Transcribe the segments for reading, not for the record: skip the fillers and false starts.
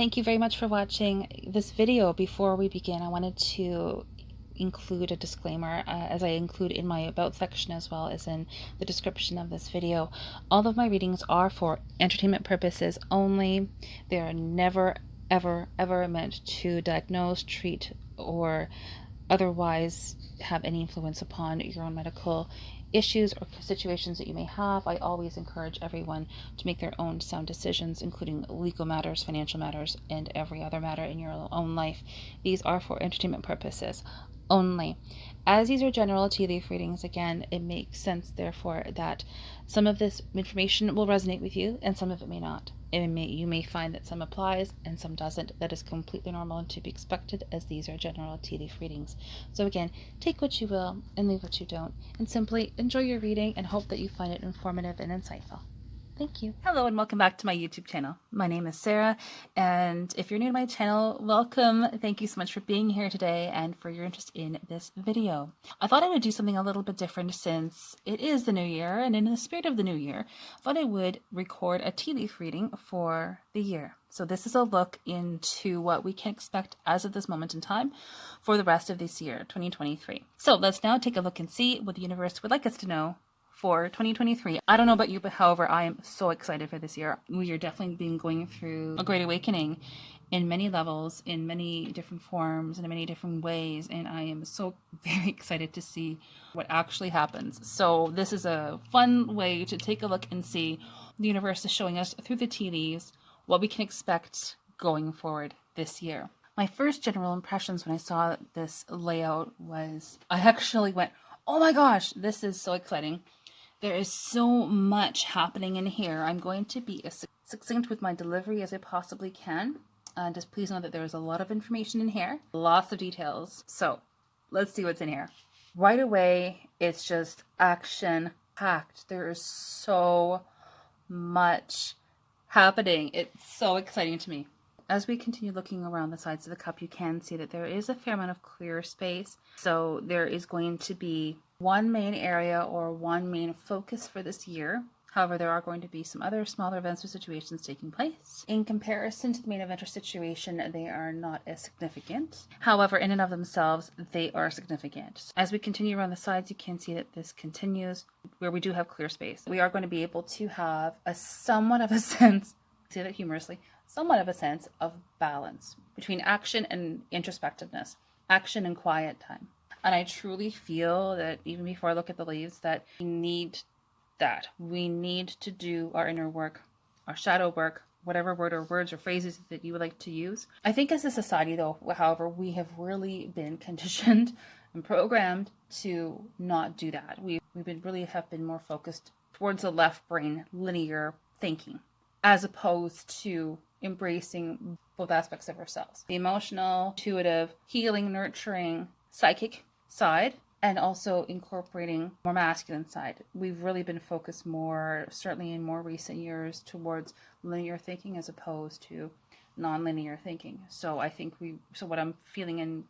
Thank you very much for watching this video. Before we begin, I wanted to include a disclaimer, as I include in my about section as well as in the description of this video. All of my readings are for entertainment purposes only. They are never, ever meant to diagnose, treat, or otherwise have any influence upon your own medical issues or situations that you may have. I always encourage everyone to make their own sound decisions, including legal matters, financial matters, and every other matter in your own life. These are for entertainment purposes only. As these are general tea leaf readings, again, it makes sense, therefore, that some of this information will resonate with you and some of it may not. You may find that some applies and some doesn't. That is completely normal and to be expected, as these are general tea leaf readings. So again, take what you will and leave what you don't, and simply enjoy your reading and hope that you find it informative and insightful. Thank you. Hello and welcome back to my YouTube channel. My name is Sarah, and if you're new to my channel, welcome. Thank you so much for being here today and for your interest in this video. I thought I would do something a little bit different since it is the new year, and in the spirit of the new year, I thought I would record a tea leaf reading for the year. So this is a look into what we can expect as of this moment in time for the rest of this year, 2023. So let's now take a look and see what the universe would like us to know for 2023. I don't know about you, but however, I am so excited for this year. We are definitely been going through a great awakening in many levels, in many different forms, in many different ways, and I am so very excited to see what actually happens. So this is a fun way to take a look and see the universe is showing us through the tea leaves what we can expect going forward this year. My first general impressions when I saw this layout was I actually went, oh my gosh, this is so exciting. There is so much happening in here. I'm going to be as succinct with my delivery as I possibly can. Just please know that there is a lot of information in here, lots of details. So let's see what's in here. Right away, it's just action-packed. There is so much happening. It's so exciting to me. As we continue looking around the sides of the cup, you can see that there is a fair amount of clear space. So there is going to be one main area or one main focus for this year. However, there are going to be some other smaller events or situations taking place. In comparison to the main event or situation, they are not as significant. However, in and of themselves, they are significant. As we continue around the sides, you can see that this continues where we do have clear space. We are going to be able to have a somewhat of a sense, say that humorously, somewhat of a sense of balance between action and introspectiveness, action and quiet time. And I truly feel that even before I look at the leaves, that we need that. We need to do our inner work, our shadow work, whatever word or words or phrases that you would like to use. I think as a society, though, however, we have really been conditioned and programmed to not do that. We've been more focused towards the left brain, linear thinking, as opposed to embracing both aspects of ourselves. The emotional, intuitive, healing, nurturing, psychic side, and also incorporating more masculine side. We've really been focused more, certainly in more recent years, towards linear thinking as opposed to non-linear thinking. So I think what I'm feeling and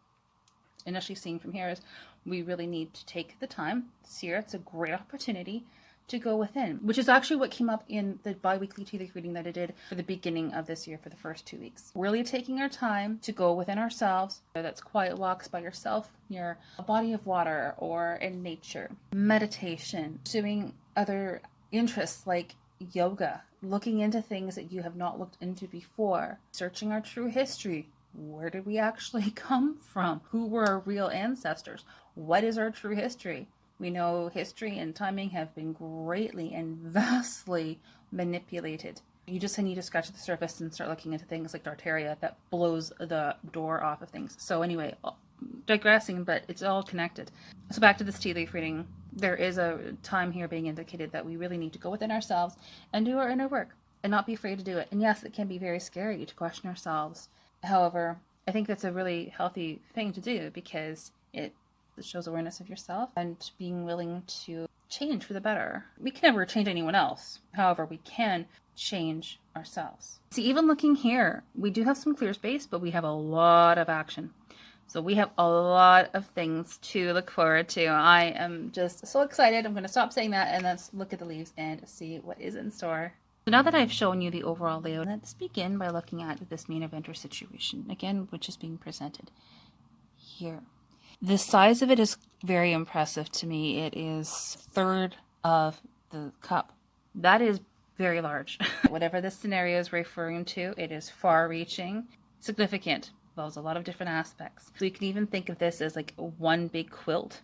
initially seeing from here is we really need to take the time this year. It's a great opportunity to go within, which is actually what came up in the bi-weekly tea leaf reading that I did for the beginning of this year for the first 2 weeks. Really taking our time to go within ourselves, whether that's quiet walks by yourself near a body of water or in nature, meditation, doing other interests like yoga, looking into things that you have not looked into before, searching our true history. Where did we actually come from? Who were our real ancestors? What is our true history? We know history and timing have been greatly and vastly manipulated. You just need to scratch the surface and start looking into things like Tartaria that blows the door off of things. So anyway, digressing, but it's all connected. So back to this tea leaf reading. There is a time here being indicated that we really need to go within ourselves and do our inner work and not be afraid to do it. And yes, it can be very scary to question ourselves. However, I think that's a really healthy thing to do because it shows awareness of yourself and being willing to change for the better. We can never change anyone else. However, we can change ourselves. See, even looking here, we do have some clear space, but we have a lot of action. So we have a lot of things to look forward to. I am just so excited. I'm going to stop saying that and let's look at the leaves and see what is in store. So now that I've shown you the overall layout, let's begin by looking at this main event or situation, again, which is being presented here. The size of it is very impressive to me. It is a third of the cup. That is very large. Whatever this scenario is referring to, it is far-reaching, significant, involves a lot of different aspects. So you can even think of this as like one big quilt,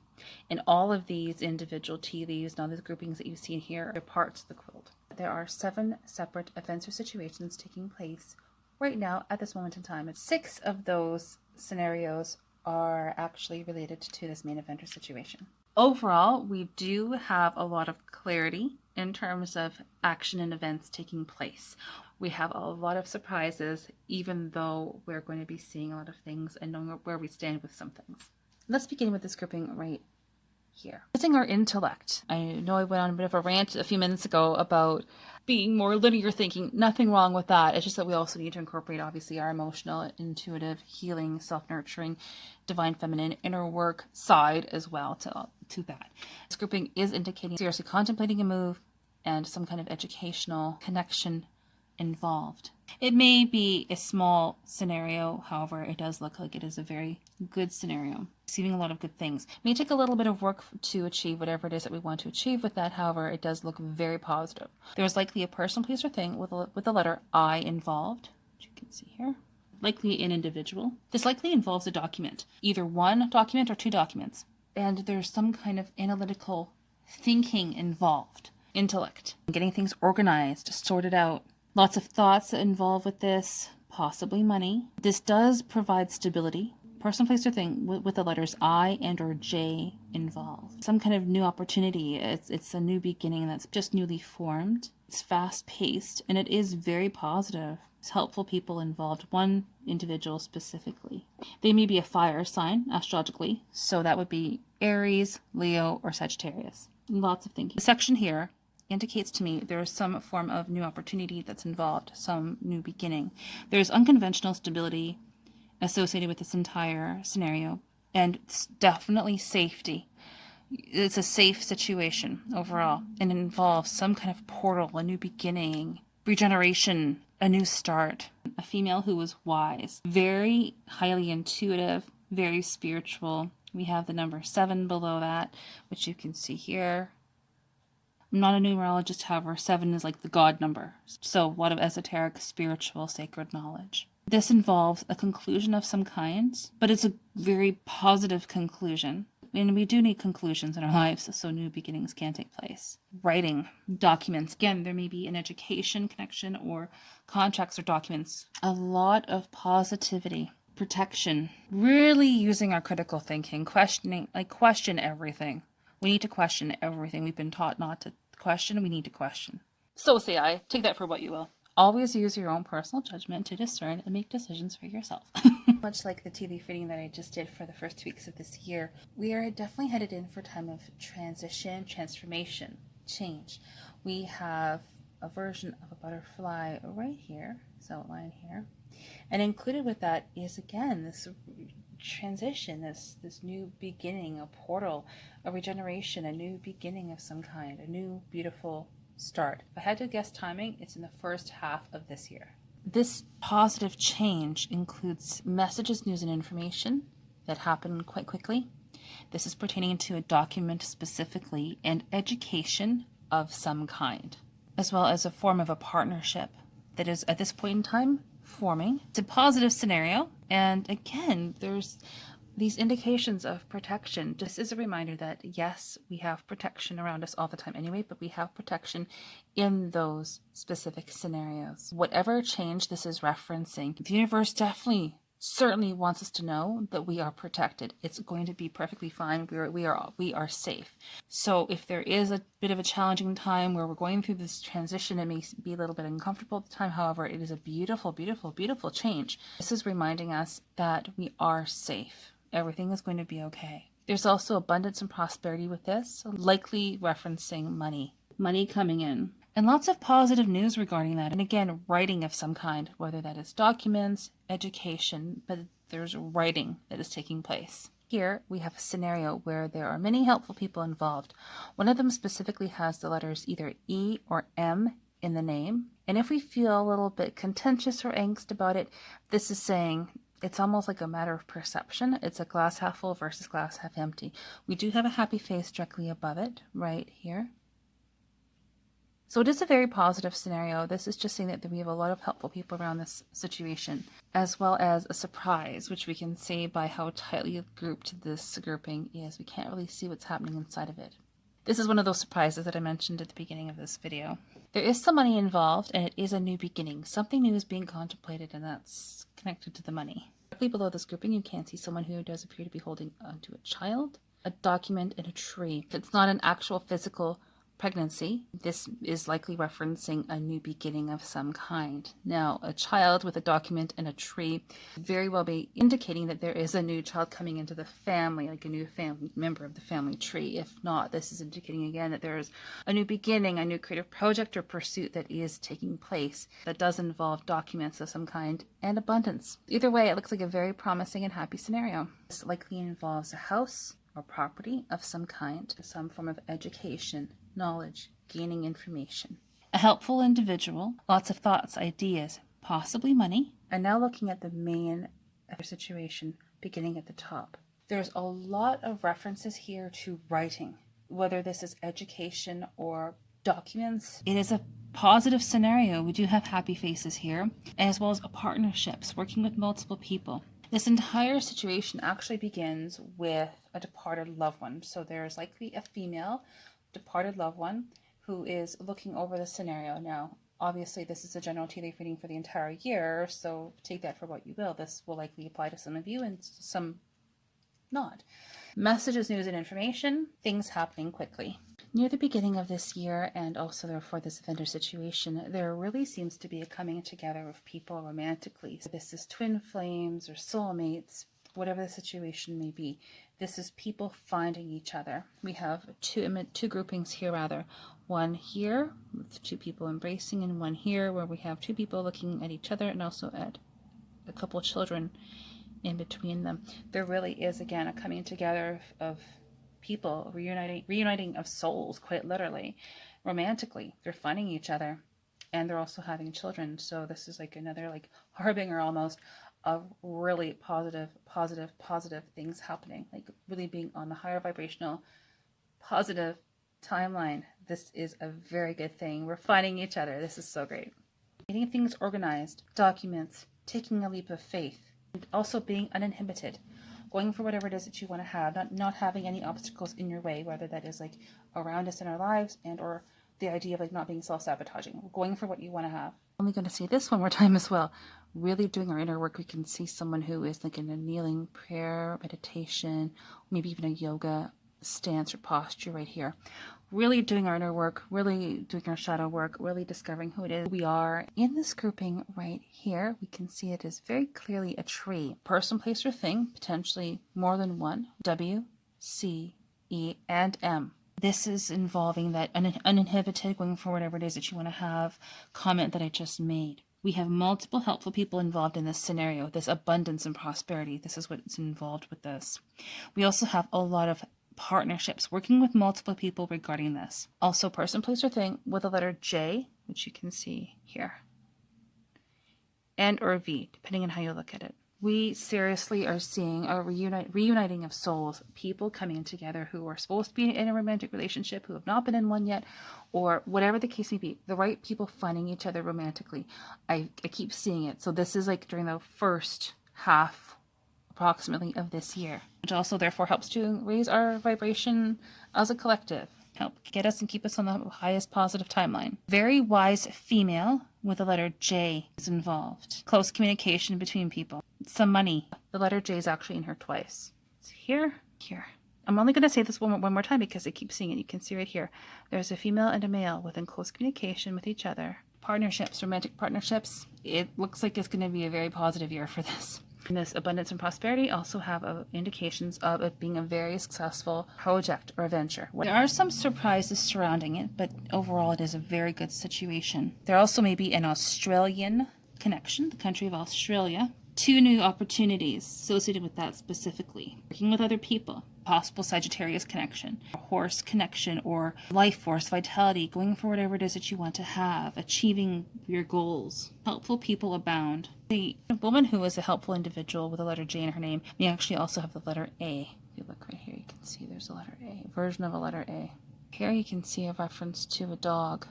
and all of these individual tea leaves and all these groupings that you see here are parts of the quilt. There are 7 separate events or situations taking place right now at this moment in time. 6 of those scenarios are actually related to this main event or situation. Overall, we do have a lot of clarity in terms of action and events taking place. We have a lot of surprises, even though we're going to be seeing a lot of things and knowing where we stand with some things. Let's begin with this grouping right here. Using our intellect. I know I went on a bit of a rant a few minutes ago about being more linear thinking. Nothing wrong with that. It's just that we also need to incorporate, obviously, our emotional, intuitive, healing, self-nurturing, divine feminine, inner work side as well to that. This grouping is indicating seriously contemplating a move and some kind of educational connection involved. It may be a small scenario, however, it does look like it is a very good scenario. Receiving a lot of good things. It may take a little bit of work to achieve whatever it is that we want to achieve with that, however, it does look very positive. There's likely a person, place, or thing with the letter I involved, which you can see here. Likely an individual. This likely involves a document, either one document or 2 documents. And there's some kind of analytical thinking involved. Intellect. Getting things organized, sorted out. Lots of thoughts involved with this, possibly money. This does provide stability. Person, place, or thing with the letters I and or J involved. Some kind of new opportunity. It's a new beginning that's just newly formed. It's fast-paced, and it is very positive. It's helpful people involved, one individual specifically. They may be a fire sign, astrologically, so that would be Aries, Leo, or Sagittarius. Lots of thinking. The section here indicates to me there is some form of new opportunity that's involved, some new beginning. There's unconventional stability associated with this entire scenario, and it's definitely safety. It's a safe situation overall, and it involves some kind of portal, a new beginning, regeneration, a new start. A female who was wise, very highly intuitive, very spiritual. We have the number 7 below that, which you can see here. I'm not a numerologist, however, 7 is like the God number. So a lot of esoteric, spiritual, sacred knowledge. This involves a conclusion of some kind, but it's a very positive conclusion. And we do need conclusions in our lives, so new beginnings can take place. Writing, documents. Again, there may be an education connection or contracts or documents. A lot of positivity. Protection. Really using our critical thinking, questioning, question everything. We need to question everything. We've been taught not to question. We need to question. So say I. Take that for what you will. Always use your own personal judgment to discern and make decisions for yourself. Much like the TV reading that I just did for the first 2 weeks of this year, we are definitely headed in for a time of transition, transformation, change. We have a version of a butterfly right here, this outline here. And included with that is, again, this transition, this new beginning, a portal, a regeneration, a new beginning of some kind, a new beautiful start. If I had to guess timing, it's in the first half of this year. This positive change includes messages, news, and information that happen quite quickly. This is pertaining to a document specifically, and education of some kind, as well as a form of a partnership that is at this point in time forming. It's a positive scenario, and again, there's these indications of protection. This is a reminder that yes, we have protection around us all the time anyway, but we have protection in those specific scenarios. Whatever change this is referencing, the universe definitely certainly wants us to know that we are protected. It's going to be perfectly fine. We are safe. So if there is a bit of a challenging time where we're going through this transition, it may be a little bit uncomfortable at the time. However, it is a beautiful, beautiful, beautiful change. This is reminding us that we are safe. Everything is going to be okay. There's also abundance and prosperity with this, likely referencing money coming in. And lots of positive news regarding that. And again, writing of some kind, whether that is documents, education, but there's writing that is taking place. Here we have a scenario where there are many helpful people involved. One of them specifically has the letters either E or M in the name. And if we feel a little bit contentious or angst about it, this is saying it's almost like a matter of perception. It's a glass half full versus glass half empty. We do have a happy face directly above it, right here. So it is a very positive scenario. This is just saying that we have a lot of helpful people around this situation, as well as a surprise, which we can see by how tightly grouped this grouping is. We can't really see what's happening inside of it. This is one of those surprises that I mentioned at the beginning of this video. There is some money involved, and it is a new beginning. Something new is being contemplated, and that's connected to the money. Directly below this grouping, you can see someone who does appear to be holding onto a child, a document, and a tree. It's not an actual physical pregnancy. This is likely referencing a new beginning of some kind. Now, a child with a document and a tree very well be indicating that there is a new child coming into the family, like a new family member of the family tree. If not, this is indicating again that there is a new beginning, a new creative project or pursuit that is taking place that does involve documents of some kind and abundance. Either way, it looks like a very promising and happy scenario. This likely involves a house or property of some kind, some form of education, knowledge, gaining information. A helpful individual, lots of thoughts, ideas, possibly money. And now looking at the main situation beginning at the top. There's a lot of references here to writing, whether this is education or documents. It is a positive scenario. We do have happy faces here, as well as partnerships, working with multiple people. This entire situation actually begins with a departed loved one. So there's likely a female departed loved one who is looking over the scenario. Now, obviously, this is a general tea leaf reading for the entire year, so take that for what you will. This will likely apply to some of you and some not. Messages, news, and information, things happening quickly. Near the beginning of this year, and also therefore this event or situation, there really seems to be a coming together of people romantically. So this is twin flames or soulmates, whatever the situation may be. This is people finding each other. We have two groupings here, rather. One here with two people embracing, and one here where we have two people looking at each other and also at a couple children in between them. There really is, again, a coming together of people, reuniting of souls, quite literally, romantically. They're finding each other, and they're also having children. So this is like another like harbinger almost of really positive things happening, like really being on the higher vibrational positive timeline. This is a very good thing. We're finding each other. This is so great. Getting things organized, documents, taking a leap of faith, and also being uninhibited, going for whatever it is that you want to have, not having any obstacles in your way, whether that is like around us in our lives and or the idea of like not being self-sabotaging, going for what you want to have. I'm only going to say this one more time as well. Really doing our inner work, we can see someone who is like in a kneeling prayer, meditation, maybe even a yoga stance or posture right here. Really doing our inner work, really doing our shadow work, really discovering who it is we are. In this grouping right here, we can see it is very clearly a tree. Person, place, or thing, potentially more than one. W, C, E, and M. This is involving that uninhibited, going for whatever it is that you want to have, comment that I just made. We have multiple helpful people involved in this scenario, this abundance and prosperity. This is what's involved with this. We also have a lot of partnerships, working with multiple people regarding this. Also, person, place, or thing with the letter J, which you can see here, and or V, depending on how you look at it. We seriously are seeing a reuniting of souls, people coming together who are supposed to be in a romantic relationship, who have not been in one yet, or whatever the case may be, the right people finding each other romantically. I keep seeing it. So this is like during the first half approximately of this year, which also therefore helps to raise our vibration as a collective, help get us and keep us on the highest positive timeline. Very wise female with the letter J is involved. Close communication between people. Some money. The letter J is actually in here twice. It's here. I'm only going to say this one more time because I keep seeing it. You can see right here. There's a female and a male within close communication with each other. Partnerships, romantic partnerships. It looks like it's going to be a very positive year for this. And this abundance and prosperity also have indications of it being a very successful project or venture. There are some surprises surrounding it, but overall it is a very good situation. There also may be an Australian connection, the country of Australia. 2 new opportunities associated with that specifically. Working with other people. possible Sagittarius connection, a horse connection, or life force, vitality, going for whatever it is that you want to have, achieving your goals. Helpful people abound. The woman who is a helpful individual with the letter J in her name may actually also have the letter A. If you look right here, you can see there's a letter A, a version of a letter A. Here you can see a reference to a dog.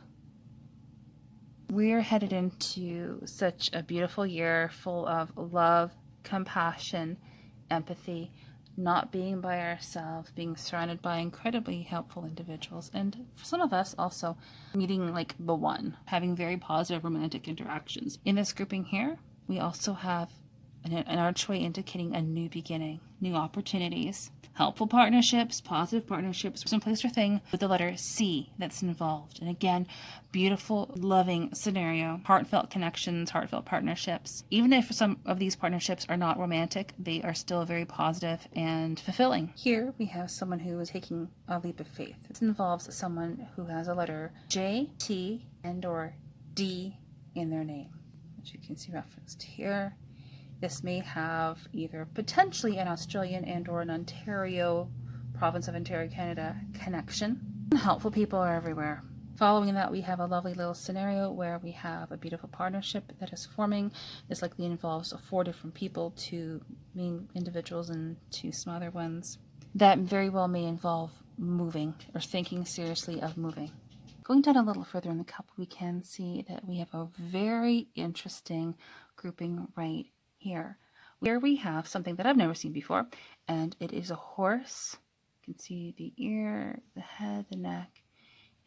We're headed into such a beautiful year full of love, compassion, empathy, not being by ourselves, being surrounded by incredibly helpful individuals, and for some of us also meeting like the one, having very positive romantic interactions. In this grouping here, we also have an archway indicating a new beginning, new opportunities, helpful partnerships, positive partnerships, some place or thing with the letter C that's involved. And again, beautiful, loving scenario, heartfelt connections, heartfelt partnerships. Even if some of these partnerships are not romantic, they are still very positive and fulfilling. Here we have someone who is taking a leap of faith. This involves someone who has a letter J, T, and or D in their name, which you can see referenced here. This may have either potentially an Australian and or an Ontario, province of Ontario, Canada connection. Helpful people are everywhere. Following that, we have a lovely little scenario where we have a beautiful partnership that is forming. This likely involves 4 different people, 2 main individuals and 2 smaller ones. That very well may involve moving or thinking seriously of moving. Going down a little further in the cup, we can see that we have a very interesting grouping right here. Here we have something that I've never seen before, and it is a horse. You can see the ear, the head, the neck,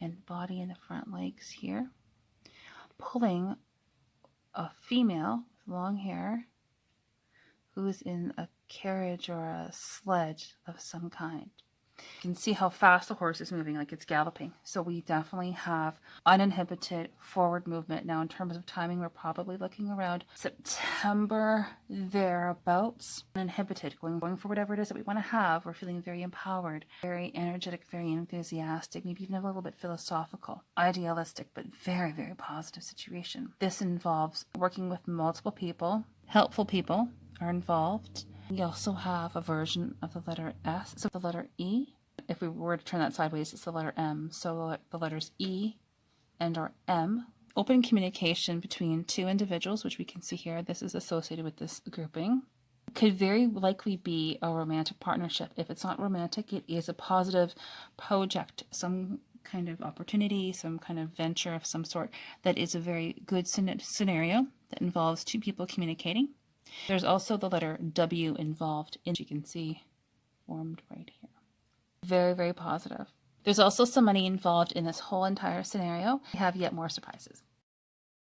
and body and the front legs here, pulling a female with long hair who is in a carriage or a sledge of some kind. You can see how fast the horse is moving, like it's galloping. So we definitely have uninhibited forward movement. Now in terms of timing, we're probably looking around September, thereabouts. Uninhibited, going for whatever it is that we want to have. We're feeling very empowered, very energetic, very enthusiastic, maybe even a little bit philosophical, idealistic, but very, very positive situation. This involves working with multiple people. Helpful people are involved. We also have a version of the letter S, so the letter E. If we were to turn that sideways, it's the letter M. So the letters E and or M. Open communication between 2 individuals, which we can see here. This is associated with this grouping. Could very likely be a romantic partnership. If it's not romantic, it is a positive project, some kind of opportunity, some kind of venture of some sort that is a very good scenario that involves 2 people communicating. There's also the letter W involved, and you can see formed right here. Very, very positive. There's also some money involved in this whole entire scenario. We have yet more surprises.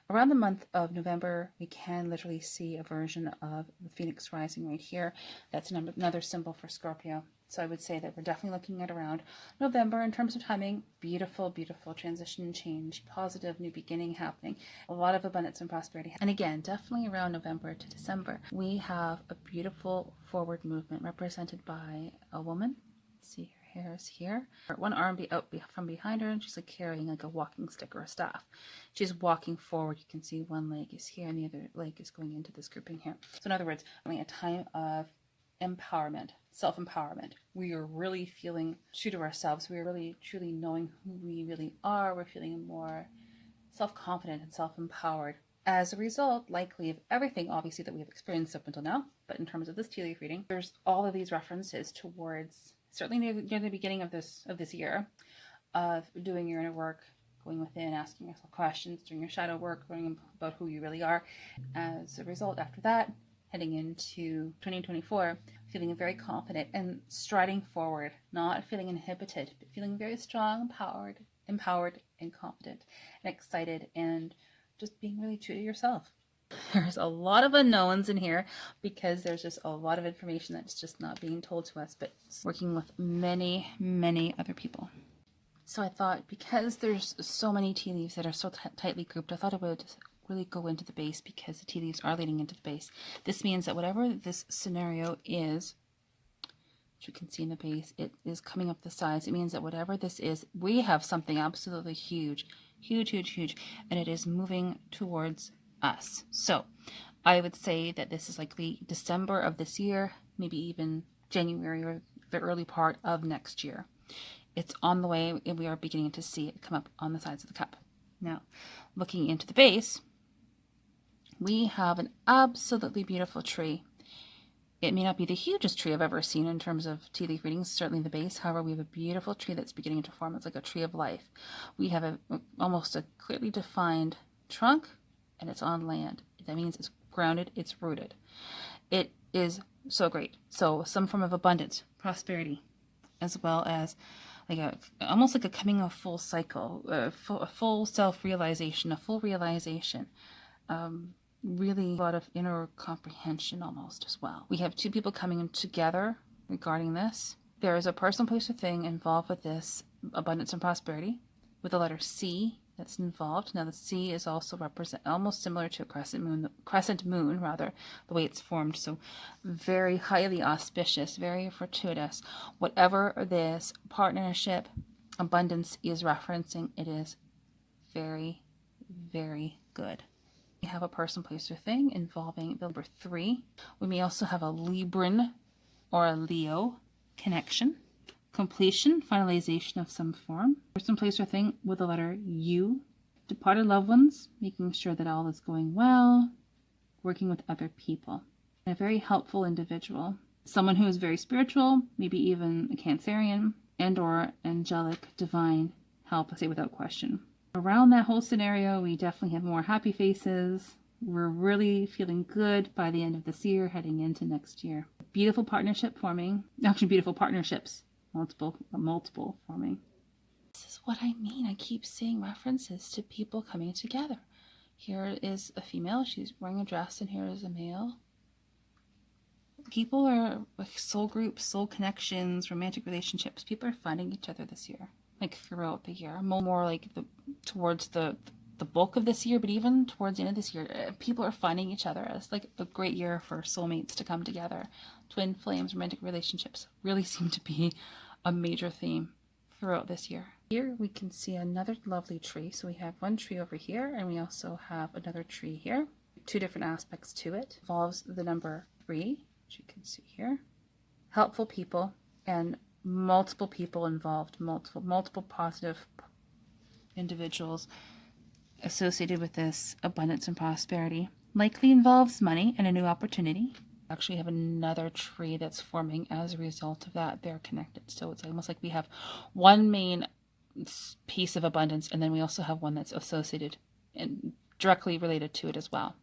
Around the month of November, we can literally see a version of the Phoenix rising right here. That's another symbol for Scorpio. So I would say that we're definitely looking at around November in terms of timing. Beautiful, beautiful transition and change, positive new beginning happening, a lot of abundance and prosperity. And again, definitely around November to December, we have a beautiful forward movement represented by a woman. Let's see, her hair is here. One arm out from behind her, and she's like carrying like a walking stick or a staff. She's walking forward. You can see one leg is here and the other leg is going into this grouping here. So in other words, only a time of empowerment, self-empowerment. We are really feeling true to ourselves. We are really truly knowing who we really are. We're feeling more self-confident and self-empowered as a result, likely, of everything obviously that we have experienced up until now. But in terms of this tea leaf reading, there's all of these references towards certainly near the beginning of this year, of doing your inner work, going within, asking yourself questions, doing your shadow work, learning about who you really are. As a result, after that, heading into 2024, feeling very confident and striding forward, not feeling inhibited, but feeling very strong, empowered and confident and excited, and just being really true to yourself. There's a lot of unknowns in here because there's just a lot of information that's just not being told to us, but working with many, many other people. So I thought, because there's so many tea leaves that are so tightly grouped, I thought it would really go into the base, because the tea leaves are leading into the base. This means that whatever this scenario is, which you can see in the base, it is coming up the sides. It means that whatever this is, we have something absolutely huge, and it is moving towards us. So I would say that this is likely December of this year, maybe even January or the early part of next year. It's on the way, and we are beginning to see it come up on the sides of the cup. Now, looking into the base, we have an absolutely beautiful tree. It may not be the hugest tree I've ever seen in terms of tea leaf readings, certainly the base. However, we have a beautiful tree that's beginning to form. It's like a tree of life. We have almost a clearly defined trunk, and it's on land. That means it's grounded, it's rooted. It is so great. So some form of abundance, prosperity, as well as almost like a coming of full cycle, a full self-realization, a full realization. Really a lot of inner comprehension almost as well. We have two people coming in together regarding this. There is a person, place, or thing involved with this abundance and prosperity with the letter C that's involved. Now the C is also almost similar to a crescent moon, the way it's formed. So very highly auspicious, very fortuitous. Whatever this partnership abundance is referencing, it is very, very good. We have a person, place, or thing involving the number 3. We may also have a Libran or a Leo connection. Completion, finalization of some form. Person, place, or thing with the letter U. Departed loved ones, making sure that all is going well. Working with other people. And a very helpful individual. Someone who is very spiritual, maybe even a Cancerian, and or angelic, divine help, say without question. Around that whole scenario, we definitely have more happy faces. We're really feeling good by the end of this year, heading into next year. Beautiful partnership forming. Actually, beautiful partnerships. Multiple forming. This is what I mean. I keep seeing references to people coming together. Here is a female. She's wearing a dress, and here is a male. People are like soul groups, soul connections, romantic relationships. People are finding each other this year. Like throughout the year, more like towards the bulk of this year, but even towards the end of this year, people are finding each other. It's like a great year for soulmates to come together. Twin flames, romantic relationships really seem to be a major theme throughout this year. Here we can see another lovely tree. So we have one tree over here, and we also have another tree here. Two different aspects to it. It involves the number 3, which you can see here. Helpful people and multiple people involved, multiple positive individuals associated with this abundance and prosperity. Likely involves money and a new opportunity. Actually have another tree that's forming as a result of that. They're connected. So it's almost like we have one main piece of abundance, and then we also have one that's associated and directly related to it as well.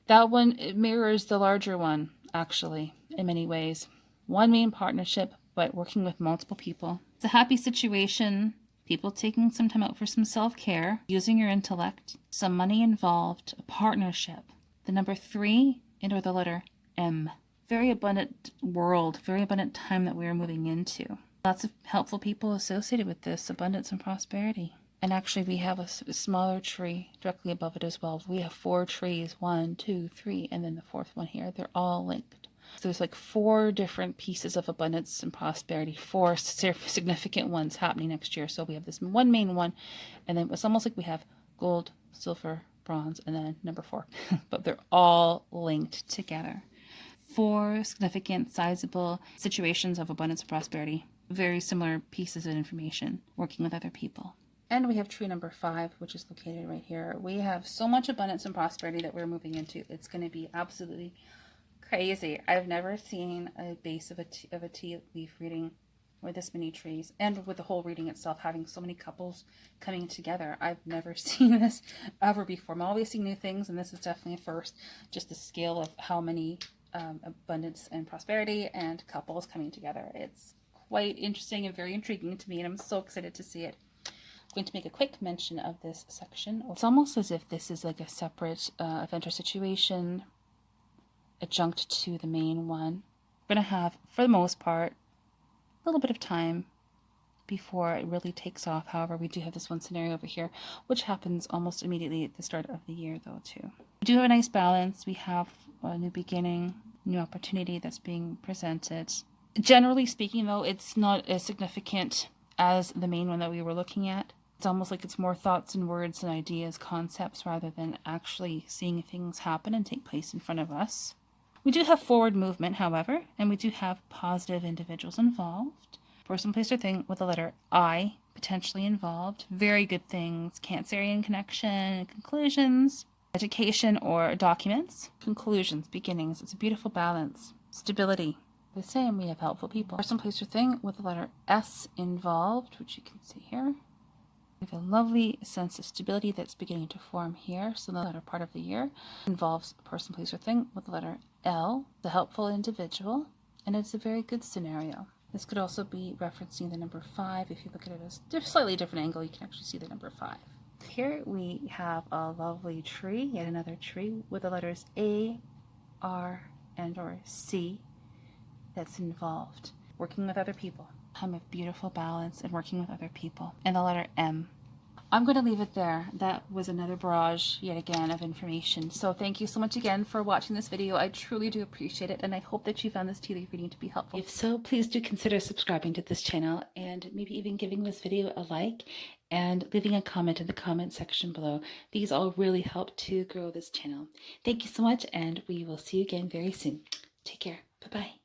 That one mirrors the larger one, actually, in many ways. One main partnership, but working with multiple people. It's a happy situation. People taking some time out for some self-care, using your intellect, some money involved, a partnership. The number 3 and or the letter M. Very abundant world, very abundant time that we are moving into. Lots of helpful people associated with this abundance and prosperity. And actually we have a smaller tree directly above it as well. We have 4 trees, 1, 2, 3, and then the 4th one here. They're all linked. So there's like 4 different pieces of abundance and prosperity, 4 significant ones happening next year. So we have this one main one, and then it's almost like we have gold, silver, bronze, and then number 4. But they're all linked together. 4 significant, sizable situations of abundance and prosperity. Very similar pieces of information, working with other people. And we have tree number 5, which is located right here. We have so much abundance and prosperity that we're moving into. It's going to be absolutely crazy. I've never seen a base of a tea leaf reading with this many trees, and with the whole reading itself having so many couples coming together. I've never seen this ever before. I'm always seeing new things, and this is definitely a first. Just the scale of how many abundance and prosperity and couples coming together. It's quite interesting and very intriguing to me, and I'm so excited to see it. I'm going to make a quick mention of this section. It's almost as if this is like a separate event or situation adjunct to the main one. We're going to have, for the most part, a little bit of time before it really takes off. However, we do have this one scenario over here, which happens almost immediately at the start of the year, though, too. We do have a nice balance. We have a new beginning, new opportunity that's being presented. Generally speaking, though, it's not as significant as the main one that we were looking at. It's almost like it's more thoughts and words and ideas, concepts, rather than actually seeing things happen and take place in front of us. We do have forward movement, however, and we do have positive individuals involved. Person, place, or thing with the letter I potentially involved. Very good things. Cancerian connection, conclusions, education or documents, conclusions, beginnings. It's a beautiful balance. Stability. The same, we have helpful people. Person, place, or thing with the letter S involved, which you can see here. We have a lovely sense of stability that's beginning to form here. So the latter part of the year involves a person, place, or thing with the letter L, the helpful individual, and it's a very good scenario. This could also be referencing the number 5. If you look at it as a slightly different angle, you can actually see the number 5. Here we have a lovely tree, yet another tree with the letters A, R, and or C that's involved. Working with other people. Time of beautiful balance and working with other people. And the letter M. I'm going to leave it there. That was another barrage, yet again, of information. So thank you so much again for watching this video. I truly do appreciate it, and I hope that you found this tea leaf reading to be helpful. If so, please do consider subscribing to this channel and maybe even giving this video a like and leaving a comment in the comment section below. These all really help to grow this channel. Thank you so much, and we will see you again very soon. Take care. Bye-bye.